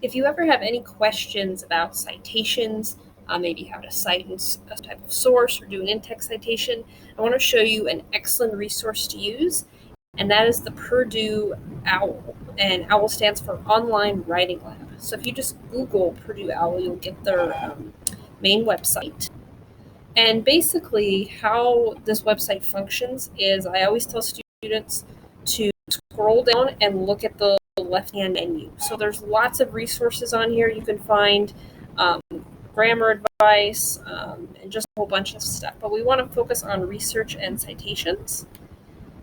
If you ever have any questions about citations, maybe how to cite a type of source or do an in-text citation, I want to show you an excellent resource to use, and that is the Purdue OWL. And OWL stands for Online Writing Lab. So if you just Google Purdue OWL, you'll get their main website. And basically, how this website functions is I always tell students to scroll down and look at the left-hand menu. So there's lots of resources on here. You can find grammar advice and just a whole bunch of stuff. But we want to focus on research and citations.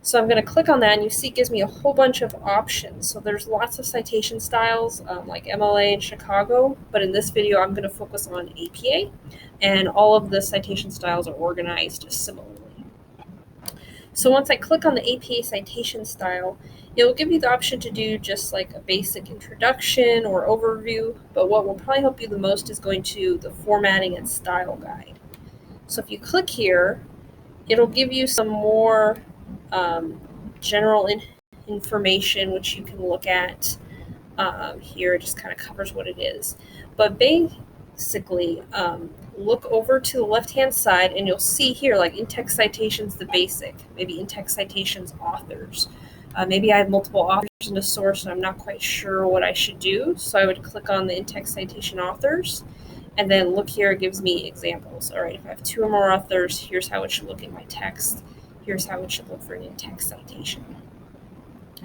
So I'm going to click on that, and you see it gives me a whole bunch of options. So there's lots of citation styles like MLA and Chicago, but in this video I'm going to focus on APA, and all of the citation styles are organized similarly. So once I click on the APA citation style, it will give you the option to do just like a basic introduction or overview, but what will probably help you the most is going to the formatting and style guide. So if you click here, it'll give you some more general information, which you can look at here. It just kind of covers what it is. But basically, look over to the left-hand side, and you'll see here, like in-text citations, the basic, maybe in-text citations authors. Maybe I have multiple authors in a source, and I'm not quite sure what I should do. So I would click on the in-text citation authors, and then look here, it gives me examples. All right, if I have 2 or more authors, here's how it should look in my text. Here's how it should look for an in-text citation.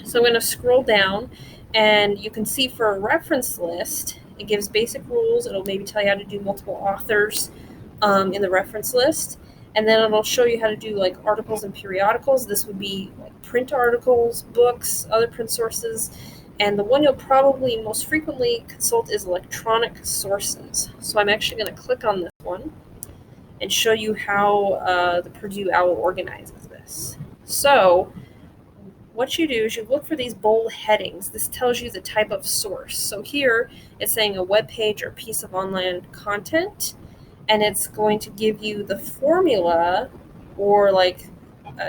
So I'm going to scroll down, and you can see for a reference list, it gives basic rules. It'll maybe tell you how to do multiple authors in the reference list. And then it'll show you how to do like articles and periodicals. This would be like print articles, books, other print sources. And the one you'll probably most frequently consult is electronic sources. So I'm actually going to click on this one and show you how the Purdue OWL organizes this. So what you do is you look for these bold headings. This tells you the type of source. So here it's saying a web page or piece of online content, and it's going to give you the formula or like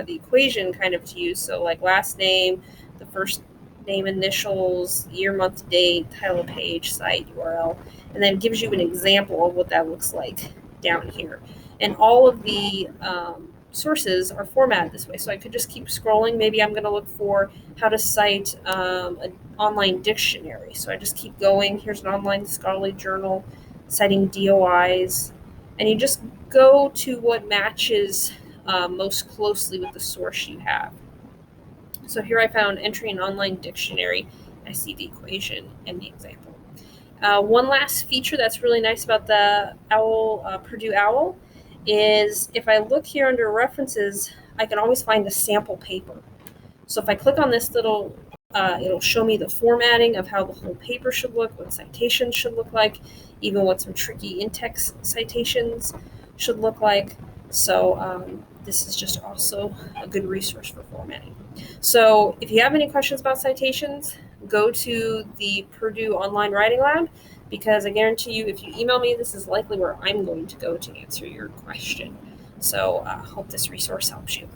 the equation kind of to use. So like last name, the first name initials, year, month, date, title of page, site, URL, and then gives you an example of what that looks like down here. And all of the sources are formatted this way. So I could just keep scrolling. Maybe I'm going to look for how to cite an online dictionary. So I just keep going. Here's an online scholarly journal citing DOIs. And you just go to what matches most closely with the source you have. So here I found entry in online dictionary. I see the equation and the example. One last feature that's really nice about the OWL, Purdue OWL, is if I look here under references, I can always find the sample paper. So if I click on this little, it'll show me the formatting of how the whole paper should look, what citations should look like, even what some tricky in-text citations should look like. So this is just also a good resource for formatting. So if you have any questions about citations, go to the Purdue Online Writing Lab, because I guarantee you, if you email me, this is likely where I'm going to go to answer your question. So I hope this resource helps you.